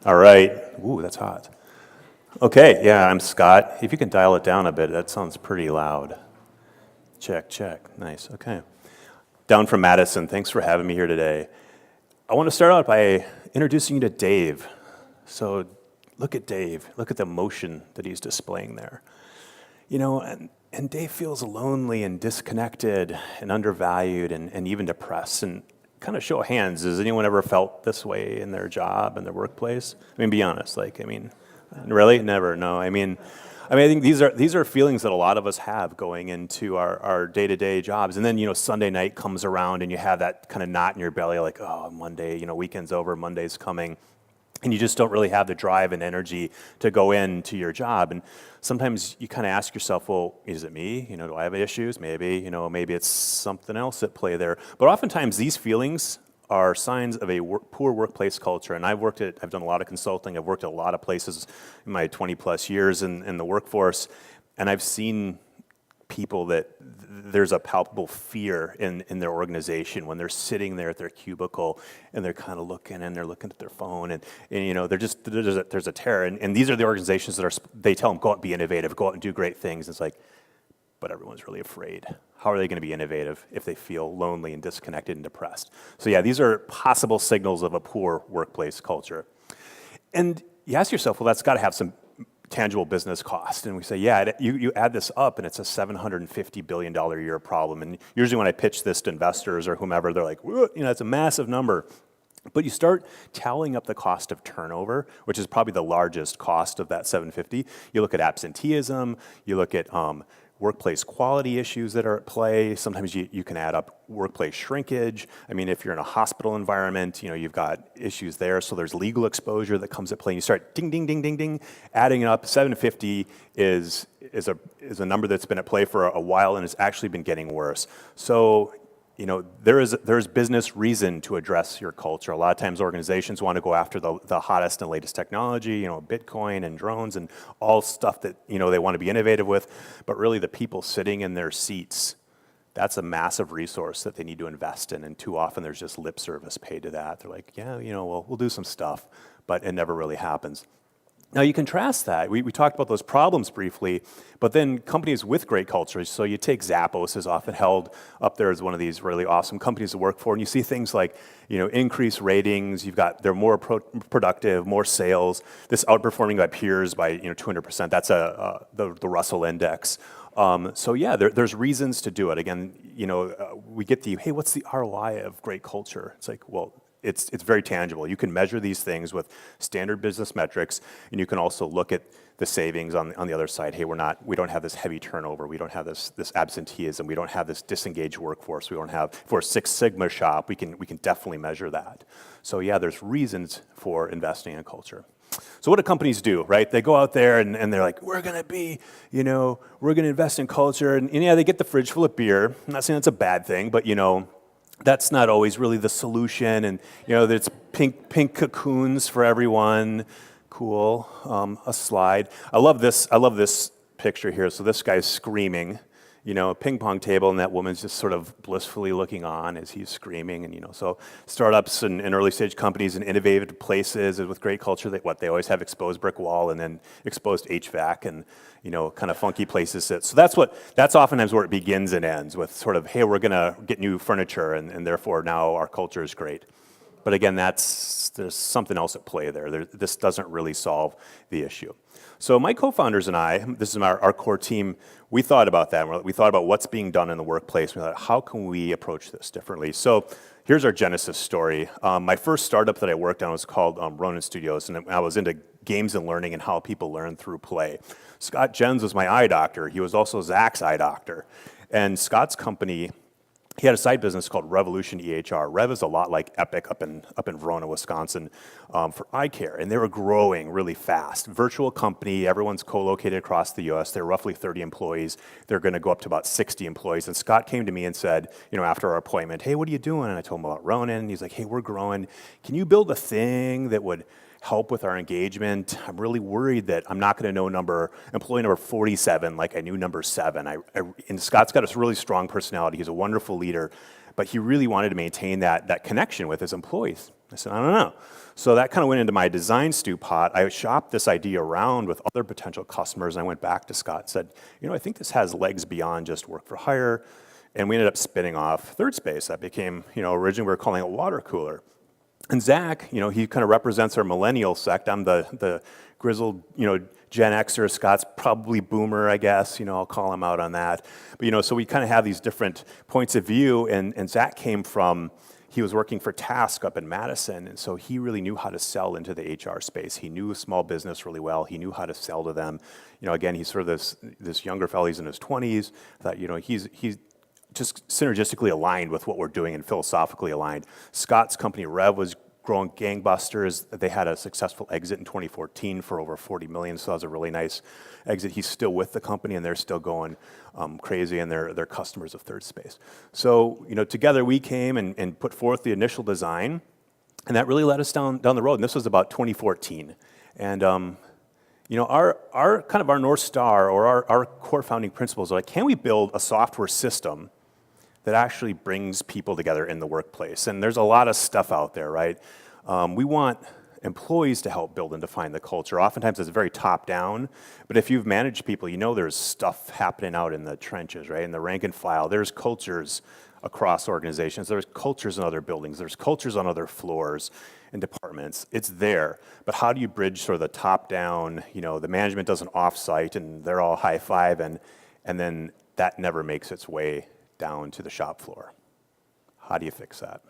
All right. Ooh, that's hot. Okay, yeah, I'm Scott. If you can dial it down a bit, that sounds pretty loud. Check, check. Nice, okay. Down from Madison, thanks for having me here today. I want to start out by introducing you to Dave. So look at Dave. Look at the emotion that he's displaying there. And Dave feels lonely and disconnected and undervalued and even depressed. And kind of show of hands, has anyone ever felt this way in their job, in their workplace? Be honest, really? Never, no. I think these are feelings that a lot of us have going into our day-to-day jobs. And then, Sunday night comes around and you have that kind of knot in your belly, like, oh, Monday, weekend's over, Monday's coming. And you just don't really have the drive and energy to go into your job. And sometimes you kind of ask yourself, well, is it me? Do I have issues? Maybe, maybe it's something else at play there. But oftentimes these feelings are signs of a poor workplace culture. And I've done a lot of consulting. I've worked at a lot of places in my 20 plus years in the workforce. And I've seen people that there's a palpable fear in their organization when they're sitting there at their cubicle and they're kind of looking and they're looking at their phone and there's a terror. And these are the organizations that they tell them, go out and be innovative, go out and do great things. It's like, but everyone's really afraid. How are they going to be innovative if they feel lonely and disconnected and depressed? So yeah, these are possible signals of a poor workplace culture. And you ask yourself, well, that's got to have some tangible business cost. And we say, yeah, you add this up and it's a $750 billion a year problem. And usually when I pitch this to investors or whomever, they're like, it's a massive number. But you start tallying up the cost of turnover, which is probably the largest cost of that 750. You look at absenteeism, you look at workplace quality issues that are at play. Sometimes you can add up workplace shrinkage. If you're in a hospital environment, you've got issues there. So there's legal exposure that comes at play. And you start ding, ding, ding, ding, ding, adding it up. 750 is a number that's been at play for a while and it's actually been getting worse. So there's business reason to address your culture. A lot of times organizations want to go after the hottest and latest technology, Bitcoin and drones and all stuff that, they want to be innovative with. But really the people sitting in their seats, that's a massive resource that they need to invest in. And too often there's just lip service paid to that. They're like, yeah, we'll do some stuff, but it never really happens. Now you contrast that. We talked about those problems briefly, but then companies with great cultures, so you take Zappos is often held up there as one of these really awesome companies to work for, and you see things like, increased ratings, they're more productive, more sales, this outperforming by peers by 200%, that's the Russell Index. So yeah, there's reasons to do it. Again, we get hey, what's the ROI of great culture? It's like, well, it's very tangible. You can measure these things with standard business metrics, and you can also look at the savings on the other side. Hey, we don't have this heavy turnover. We don't have this absenteeism. We don't have this disengaged workforce. If we're a Six Sigma shop, we can definitely measure that. So yeah, there's reasons for investing in culture. So what do companies do, right? They go out there and they're like, we're going to invest in culture. And yeah, they get the fridge full of beer. I'm not saying that's a bad thing, but that's not always really the solution. And there's pink cocoons for everyone. Cool. A slide. I love this picture here. So this guy's screaming, a ping pong table, and that woman's just sort of blissfully looking on as he's screaming. And so startups and early stage companies in innovative places with great culture, they always have exposed brick wall and then exposed HVAC and kind of funky places. So that's oftentimes where it begins and ends with sort of, hey, we're gonna get new furniture and therefore now our culture is great. But again, there's something else at play there. This doesn't really solve the issue. So my co-founders and I, this is our core team, we thought about that. We thought about what's being done in the workplace. We thought, how can we approach this differently? So here's our genesis story. My first startup that I worked on was called Ronin Studios, and I was into games and learning and how people learn through play. Scott Jens was my eye doctor. He was also Zach's eye doctor. And Scott's company, he had a side business called Revolution EHR. Rev is a lot like Epic up in Verona, Wisconsin, for eye care, and they were growing really fast. Virtual company, everyone's co-located across the U.S. They're roughly 30 employees. They're going to go up to about 60 employees. And Scott came to me and said, after our appointment, hey, what are you doing? And I told him about Ronin. And he's like, hey, we're growing. Can you build a thing that would help with our engagement. I'm really worried that I'm not going to know employee number 47 like I knew number 7. And Scott's got a really strong personality. He's a wonderful leader, but he really wanted to maintain that connection with his employees. I said, I don't know. So that kind of went into my design stew pot. I shopped this idea around with other potential customers, and I went back to Scott and said, I think this has legs beyond just work for hire. And we ended up spinning off Third Space. That became, originally we were calling it Water Cooler. And Zach, he kind of represents our millennial sect. I'm the grizzled, Gen Xer. Scott's probably boomer, I guess. I'll call him out on that. But, so we kind of have these different points of view. And Zach came from, he was working for Task up in Madison. And so he really knew how to sell into the HR space. He knew small business really well. He knew how to sell to them. Again, he's sort of this younger fellow. He's in his 20s. I thought, he's just synergistically aligned with what we're doing and philosophically aligned. Scott's company, Rev, was growing gangbusters. They had a successful exit in 2014 for over $40 million, so that was a really nice exit. He's still with the company, and they're still going crazy, and they're customers of Third Space. So, together we came and put forth the initial design, and that really led us down the road, and this was about 2014. And our North Star, or our core founding principles are like, can we build a software system that actually brings people together in the workplace? And there's a lot of stuff out there, right? We want employees to help build and define the culture. Oftentimes it's very top-down, but if you've managed people, there's stuff happening out in the trenches, right? In the rank and file, there's cultures across organizations. There's cultures in other buildings. There's cultures on other floors and departments. It's there, but how do you bridge sort of the top-down, the management does an off-site and they're all high-five, and then that never makes its way down to the shop floor. How do you fix that?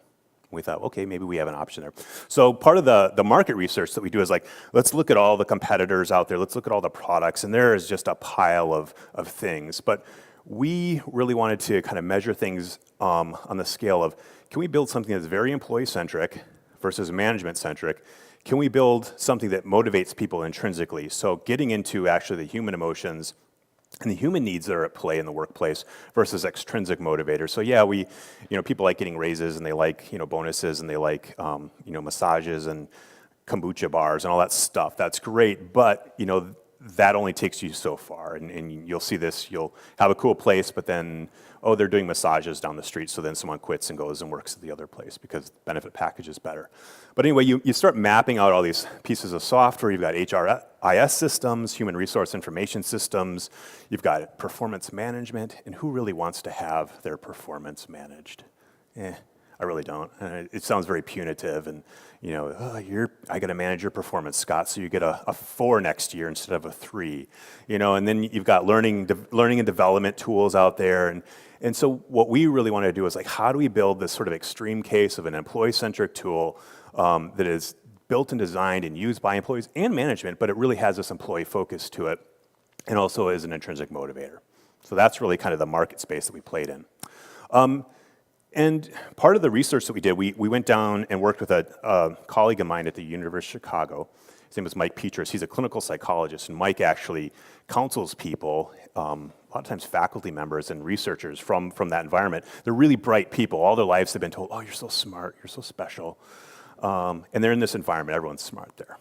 We thought, okay, maybe we have an option there. So part of the market research that we do is like, let's look at all the competitors out there, let's look at all the products, and there is just a pile of things. But we really wanted to kind of measure things on the scale of, can we build something that's very employee-centric versus management-centric? Can we build something that motivates people intrinsically? So getting into actually the human emotions and the human needs that are at play in the workplace versus extrinsic motivators. So yeah, people like getting raises, and they like, bonuses, and they like, massages and kombucha bars and all that stuff. That's great, but, that only takes you so far. And you'll see this, you'll have a cool place, but then, they're doing massages down the street, so then someone quits and goes and works at the other place because the benefit package is better. But anyway, you start mapping out all these pieces of software. You've got HRIS systems, human resource information systems. You've got performance management, and who really wants to have their performance managed? I really don't. It sounds very punitive, and I got to manage your performance, Scott, so you get a 4 next year instead of a 3. And then you've got learning and development tools out there, and so what we really want to do is like, how do we build this sort of extreme case of an employee-centric tool that is built and designed and used by employees and management, but it really has this employee focus to it, and also is an intrinsic motivator. So that's really kind of the market space that we played in. And part of the research that we did, we went down and worked with a colleague of mine at the University of Chicago. His name was Mike Petras. He's a clinical psychologist, and Mike actually counsels people, a lot of times faculty members and researchers from that environment. They're really bright people. All their lives have been told, oh, you're so smart, you're so special. And they're in this environment, everyone's smart there.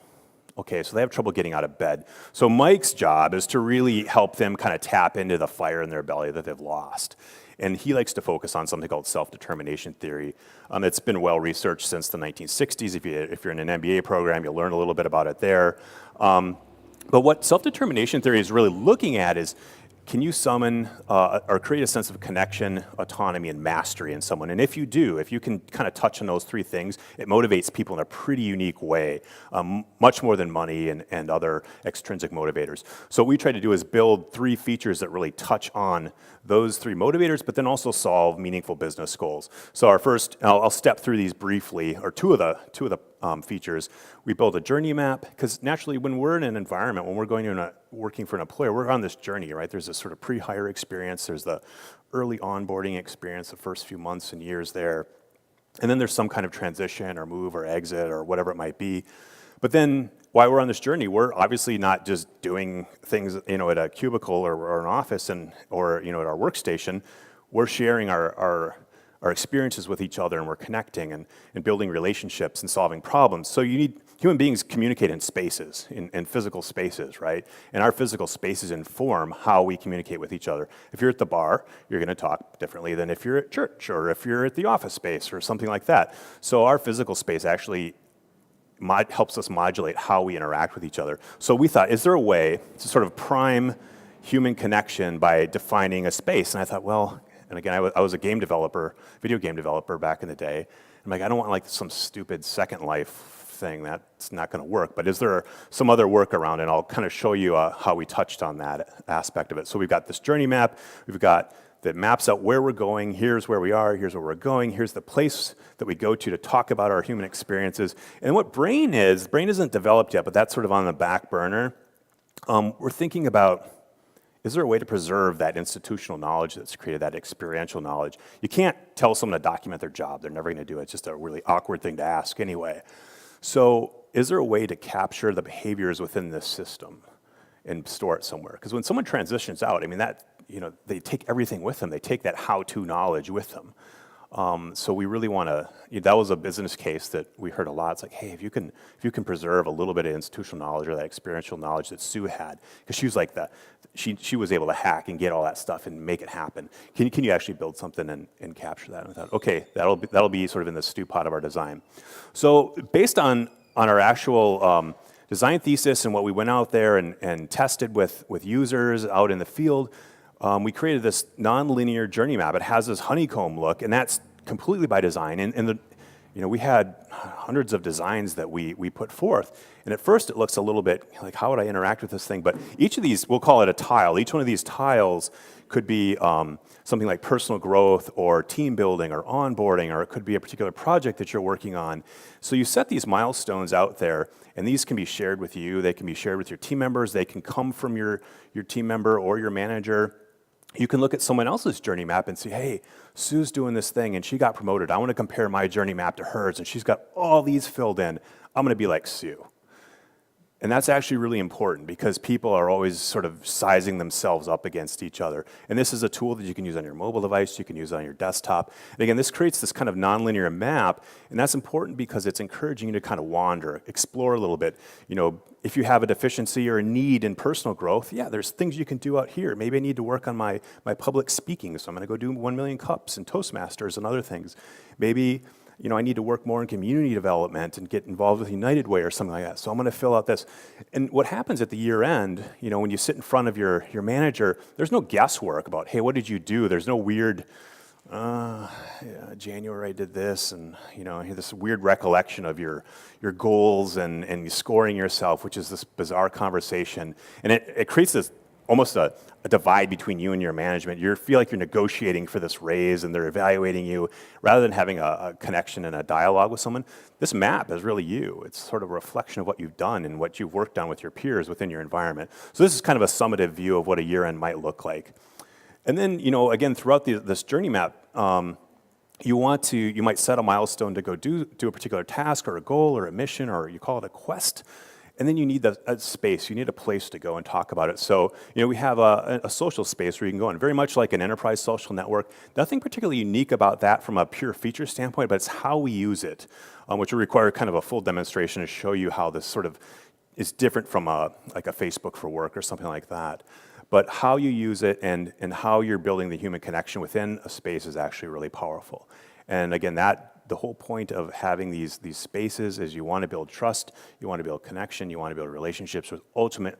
Okay, so they have trouble getting out of bed. So Mike's job is to really help them kind of tap into the fire in their belly that they've lost. And he likes to focus on something called self-determination theory. It's been well researched since the 1960s. If you're in an MBA program, you'll learn a little bit about it there. But what self-determination theory is really looking at is, can you summon or create a sense of connection, autonomy, and mastery in someone? And if you do, if you can kind of touch on those 3 things, it motivates people in a pretty unique way, much more than money and other extrinsic motivators. So what we try to do is build 3 features that really touch on those 3 motivators, but then also solve meaningful business goals. So our first, I'll step through these briefly, or two of the features. We build a journey map, because naturally when we're in an environment, when we're going to working for an employer, we're on this journey, right? There's this sort of pre-hire experience, there's the early onboarding experience, the first few months and years there, and then there's some kind of transition or move or exit or whatever it might be. But then while we're on this journey, we're obviously not just doing things, at a cubicle or an office or at our workstation. We're sharing our experiences with each other, and we're connecting and building relationships and solving problems. So you need human beings communicate in spaces, in physical spaces, right? And our physical spaces inform how we communicate with each other. If you're at the bar, you're going to talk differently than if you're at church or if you're at the office space or something like that. So our physical space actually helps us modulate how we interact with each other. So we thought, is there a way to sort of prime human connection by defining a space? And I thought, well, and again, I was a game developer, video game developer back in the day. I'm like, I don't want like some stupid Second Life thing. That's not going to work. But is there some other workaround? And I'll kind of show you how we touched on that aspect of it. So we've got this journey map. We've got that maps out where we're going. Here's where we are. Here's where we're going. Here's the place that we go to talk about our human experiences. And what brain isn't developed yet, but that's sort of on the back burner. We're thinking about, is there a way to preserve that institutional knowledge that's created, that experiential knowledge? You can't tell someone to document their job. They're never going to do it. It's just a really awkward thing to ask anyway. So is there a way to capture the behaviors within this system and store it somewhere? Because when someone transitions out, I mean, they take everything with them. They take that how-to knowledge with them. So we really want to. That was a business case that we heard a lot. It's like, hey, if you can preserve a little bit of institutional knowledge or that experiential knowledge that Sue had, because she was like she was able to hack and get all that stuff and make it happen. Can you actually build something and capture that? And I thought, okay, that'll be sort of in the stew pot of our design. So based on our actual design thesis and what we went out there and tested with users out in the field. We created this nonlinear journey map. It has this honeycomb look, and that's completely by design. And we had hundreds of designs that we put forth. And at first, it looks a little bit like, how would I interact with this thing? But each of these, we'll call it a tile. Each one of these tiles could be something like personal growth or team building or onboarding, or it could be a particular project that you're working on. So you set these milestones out there, and these can be shared with you. They can be shared with your team members. They can come from your team member or your manager. You can look at someone else's journey map and say, hey, Sue's doing this thing and she got promoted. I want to compare my journey map to hers and she's got all these filled in. I'm going to be like Sue. And that's actually really important because people are always sort of sizing themselves up against each other. And this is a tool that you can use on your mobile device, you can use on your desktop. And again, this creates this kind of nonlinear map, and that's important because it's encouraging you to kind of wander, explore a little bit. If you have a deficiency or a need in personal growth, yeah, there's things you can do out here. Maybe I need to work on my public speaking, so I'm gonna go do 1 million cups and Toastmasters and other things. Maybe I need to work more in community development and get involved with United Way or something like that. So I'm going to fill out this. And what happens at the year end, when you sit in front of your manager, there's no guesswork about, hey, what did you do? There's no weird, January I did this, and this weird recollection of your goals and scoring yourself, which is this bizarre conversation. And it creates this almost a divide between you and your management. You feel like you're negotiating for this raise and they're evaluating you rather than having a connection and a dialogue with someone. This map is really you. It's sort of a reflection of what you've done and what you've worked on with your peers within your environment. So this is kind of a summative view of what a year end might look like. And then, again, throughout this journey map, you might set a milestone to go do a particular task or a goal or a mission, or you call it a quest. And then you need a space, you need a place to go and talk about it. So, we have a social space where you can go in, very much like an enterprise social network. Nothing particularly unique about that from a pure feature standpoint, but it's how we use it, which will require kind of a full demonstration to show you how this sort of is different from like a Facebook for work or something like that. But how you use it and how you're building the human connection within a space is actually really powerful. And again, the whole point of having these spaces is you want to build trust, you want to build connection, you want to build relationships, which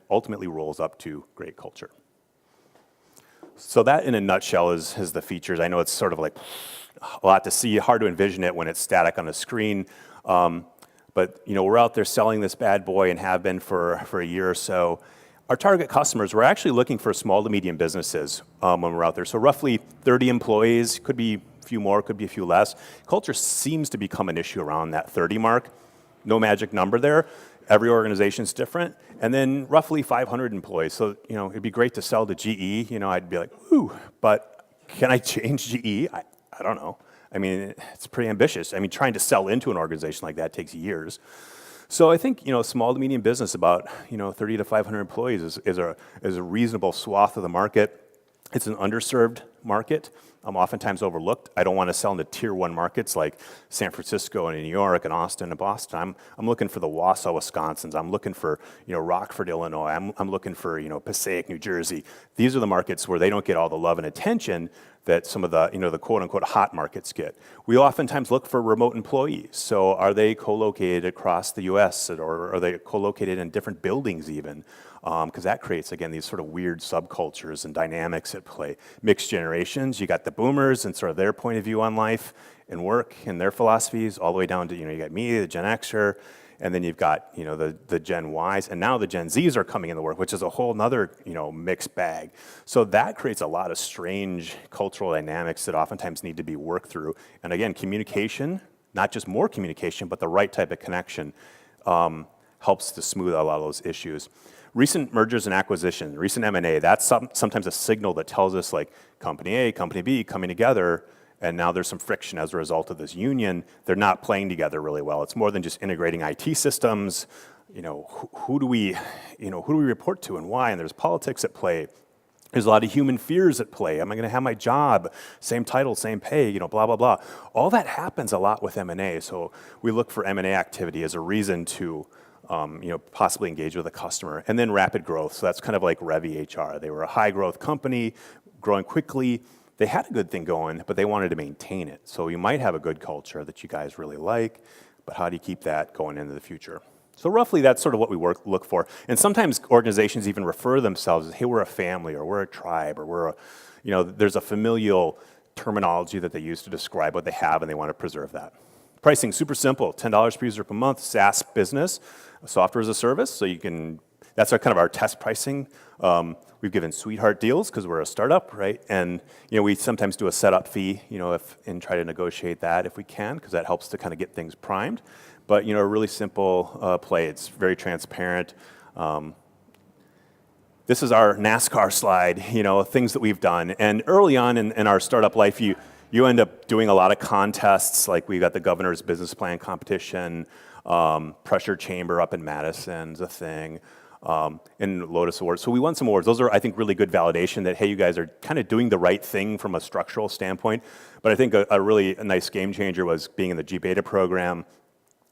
ultimately rolls up to great culture. So that in a nutshell is the features. I know it's sort of like a lot to see, hard to envision it when it's static on a screen. But we're out there selling this bad boy and have been for a year or so. Our target customers, we're actually looking for small to medium businesses when we're out there. So roughly 30 employees, could be a few more, could be a few less. Culture seems to become an issue around that 30 mark. No magic number there. Every organization is different. And then roughly 500 employees. So, it'd be great to sell to GE. I'd be like, ooh, but can I change GE? I don't know. I mean, it's pretty ambitious. I mean, trying to sell into an organization like that takes years. So I think, small to medium business, about, 30 to 500 employees is a reasonable swath of the market. It's an underserved market, oftentimes overlooked. I don't want to sell into tier one markets like San Francisco and New York and Austin and Boston. I'm looking for the Wausau, Wisconsins. I'm looking for Rockford, Illinois. I'm looking for Passaic, New Jersey. These are the markets where they don't get all the love and attention that some of the the quote unquote hot markets get. We oftentimes look for remote employees. So are they co-located across the U.S. or are they co-located in different buildings even? Because that creates, again, these sort of weird subcultures and dynamics at play. Mixed generations, you got the boomers and sort of their point of view on life and work and their philosophies, all the way down to, you got me, the Gen Xer, and then you've got, the Gen Ys, and now the Gen Zs are coming in the work, which is a whole nother, mixed bag. So that creates a lot of strange cultural dynamics that oftentimes need to be worked through. And again, communication, not just more communication, but the right type of connection helps to smooth out a lot of those issues. Recent mergers and acquisitions, recent M&A, that's sometimes a signal that tells us like company A, company B coming together, and now there's some friction as a result of this union. They're not playing together really well. It's more than just integrating IT systems. Who do we report to and why? And there's politics at play. There's a lot of human fears at play. Am I going to have my job? Same title, same pay, blah, blah, blah. All that happens a lot with M&A. So we look for M&A activity as a reason to possibly engage with a customer. And then rapid growth. So that's kind of like Revy HR. They were a high growth company, growing quickly. They had a good thing going, but they wanted to maintain it. So you might have a good culture that you guys really like, but how do you keep that going into the future? So roughly that's sort of what we look for. And sometimes organizations even refer themselves as, hey, we're a family, or we're a tribe, or we're there's a familial terminology that they use to describe what they have, and they want to preserve that. Pricing, super simple, $10 per user per month, SaaS business, software as a service. So that's our test pricing. We've given sweetheart deals because we're a startup, right? And we sometimes do a setup fee, and try to negotiate that if we can, because that helps to kind of get things primed. But a really simple play. It's very transparent. This is our NASCAR slide, things that we've done. And early on in our startup life, you end up doing a lot of contests, like we got the governor's business plan competition, pressure chamber up in Madison's a thing, and Lotus Awards. So we won some awards. Those are, I think, really good validation that, hey, you guys are kind of doing the right thing from a structural standpoint. But I think a really nice game changer was being in the G Beta program.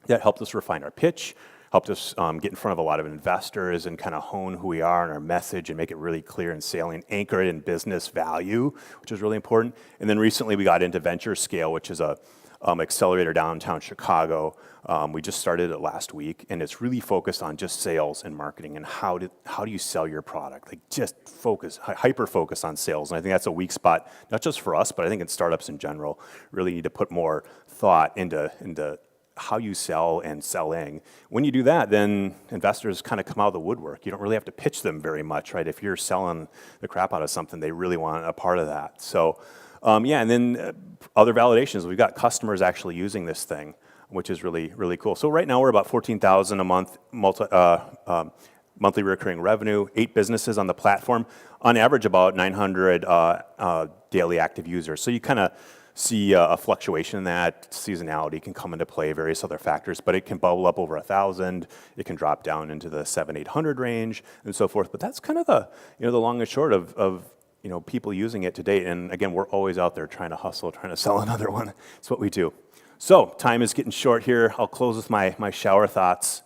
That helped us refine our pitch, helped us get in front of a lot of investors and kind of hone who we are and our message and make it really clear and salient, anchor it in business value, which is really important. And then recently we got into Venture Scale, which is a accelerator downtown Chicago. We just started it last week, and it's really focused on just sales and marketing and how do you sell your product? Like just hyper focus on sales. And I think that's a weak spot, not just for us, but I think in startups in general. Really need to put more thought into how you sell and selling. When you do that, then investors kind of come out of the woodwork. You don't really have to pitch them very much, right? If you're selling the crap out of something, they really want a part of that. So, and then other validations. We've got customers actually using this thing, which is really, really cool. So right now we're about 14,000 a month monthly recurring revenue, 8 businesses on the platform, on average about 900 daily active users. So you kind of see a fluctuation in that. Seasonality can come into play, various other factors, but it can bubble up over 1,000. It can drop down into the 700-800 range and so forth. But that's kind of the long and short of people using it to date. And again, we're always out there trying to hustle, trying to sell another one. It's what we do. So time is getting short here. I'll close with my shower thoughts.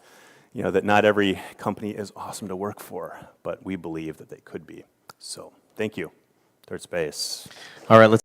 That not every company is awesome to work for, but we believe that they could be. So thank you. Third Space. All right, let's